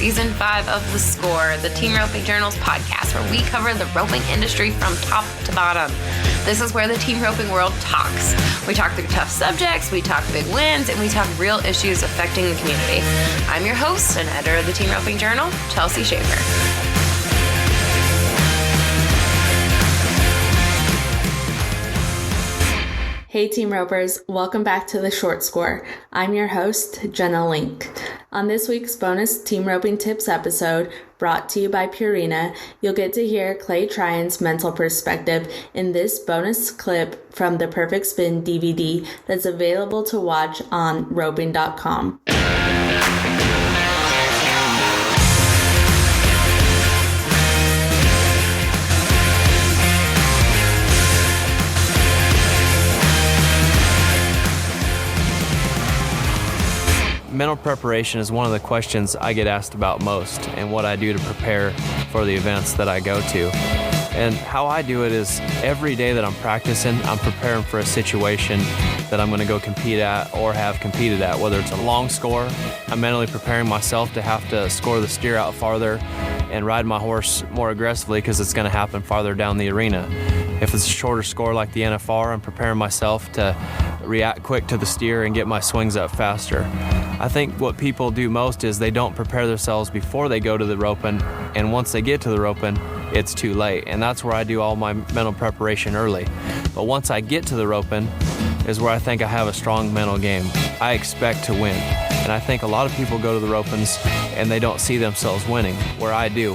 Season 5 of The Score, the Team Roping Journal's podcast, where we cover the roping industry from top to bottom. This is where the team roping world talks. We talk through tough subjects, we talk big wins, and we talk real issues affecting the community. I'm your host and editor of the Team Roping Journal, Chelsea Schaefer. Hey Team Ropers, welcome back to The Short Score. I'm your host, Jenna Link. On this week's bonus Team Roping Tips episode, brought to you by Purina, you'll get to hear Clay Tryan's mental perspective in this bonus clip from the Perfect Spin DVD that's available to watch on roping.com. Mental preparation is one of the questions I get asked about most, and what I do to prepare for the events that I go to. And how I do it is every day that I'm practicing, I'm preparing for a situation that I'm going to go compete at or have competed at. Whether it's a long score, I'm mentally preparing myself to have to score the steer out farther and ride my horse more aggressively because it's going to happen farther down the arena. If it's a shorter score like the NFR, I'm preparing myself to react quick to the steer and get my swings up faster. I think what people do most is they don't prepare themselves before they go to the roping, and once they get to the roping, it's too late. And that's where I do all my mental preparation early. But once I get to the roping is where I think I have a strong mental game. I expect to win. And I think a lot of people go to the ropings and they don't see themselves winning, where I do.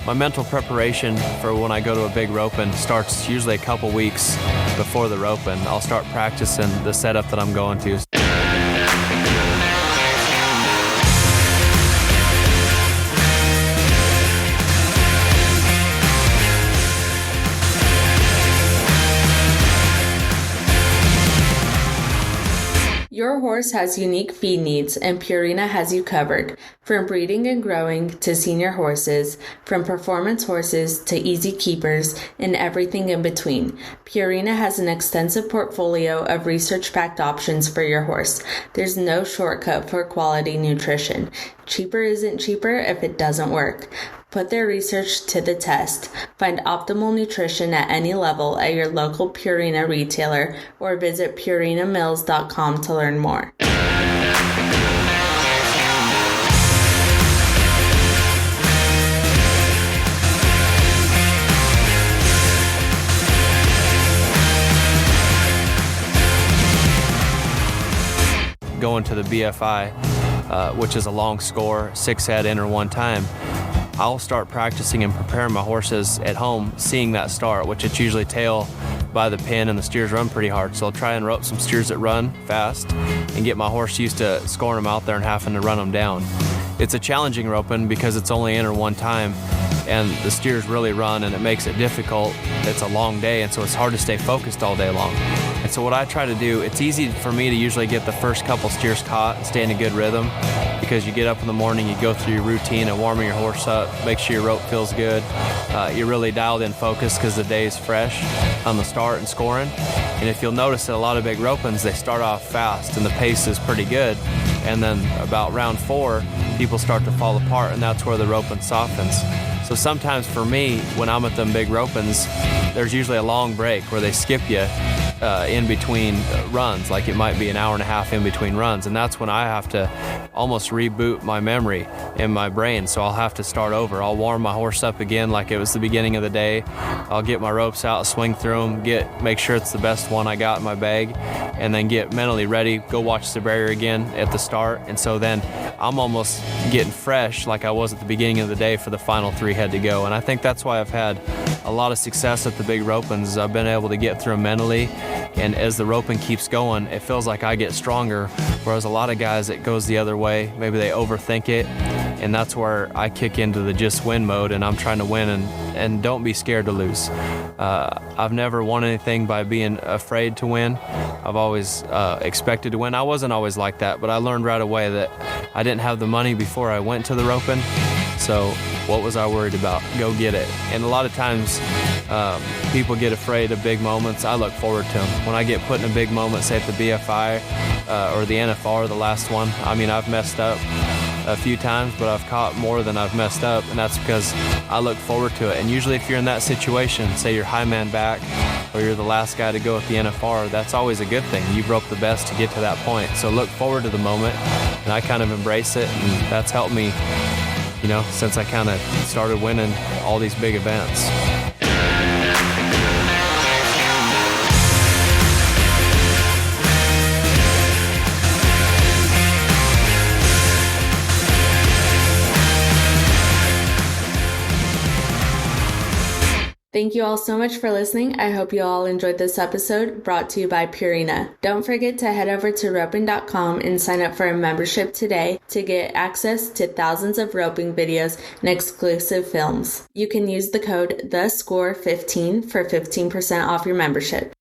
My mental preparation for when I go to a big roping starts usually a couple weeks before the roping. I'll start practicing the setup that I'm going to. Your horse has unique feed needs, and Purina has you covered. From breeding and growing to senior horses, from performance horses to easy keepers, and everything in between, Purina has an extensive portfolio of research-backed options for your horse. There's no shortcut for quality nutrition. Cheaper isn't cheaper if it doesn't work. Put their research to the test. Find optimal nutrition at any level at your local Purina retailer or visit purinamills.com to learn more. Going to the BFI, which is a long score, 6 head, enter one time, I'll start practicing and preparing my horses at home, seeing that start, which it's usually tail by the pin, and the steers run pretty hard. So I'll try and rope some steers that run fast and get my horse used to scoring them out there and having to run them down. It's a challenging roping because it's only enter one time, and the steers really run, and it makes it difficult. It's a long day, and so it's hard to stay focused all day long. And so what I try to do, it's easy for me to usually get the first couple steers caught and stay in a good rhythm, because you get up in the morning, you go through your routine of warming your horse up, make sure your rope feels good. You're really dialed in focus because the day is fresh on the start and scoring. And if you'll notice that a lot of big ropings, they start off fast and the pace is pretty good. And then about round 4, people start to fall apart, and that's where the roping softens. So sometimes for me, when I'm at them big ropings, there's usually a long break where they skip you in between runs, like it might be an hour and a half in between runs, and that's when I have to almost reboot my memory in my brain. So I'll have to start over. I'll warm my horse up again like it was the beginning of the day. I'll get my ropes out, swing through them, make sure it's the best one I got in my bag, and then get mentally ready, go watch the barrier again at the start. And so then I'm almost getting fresh like I was at the beginning of the day for the final 3 head to go. And I think that's why I've had a lot of success at the big ropings. I've been able to get through them mentally, and as the roping keeps going, it feels like I get stronger, whereas a lot of guys, it goes the other way. Maybe they overthink it, and that's where I kick into the just win mode, and I'm trying to win and don't be scared to lose. I've never won anything by being afraid to win. I've always expected to win. I wasn't always like that, but I learned right away that I didn't have the money before I went to the roping, so what was I worried about? Go get it. And a lot of times people get afraid of big moments. I look forward to them. When I get put in a big moment, say at the BFI or the NFR, the last one, I mean, I've messed up a few times, but I've caught more than I've messed up, and that's because I look forward to it. And usually if you're in that situation, say you're high man back or you're the last guy to go with the NFR, that's always a good thing. You've roped the best to get to that point. So look forward to the moment, and I kind of embrace it, and that's helped me, since I kind of started winning all these big events. Thank you all so much for listening. I hope you all enjoyed this episode brought to you by Purina. Don't forget to head over to roping.com and sign up for a membership today to get access to thousands of roping videos and exclusive films. You can use the code THESCORE15 for 15% off your membership.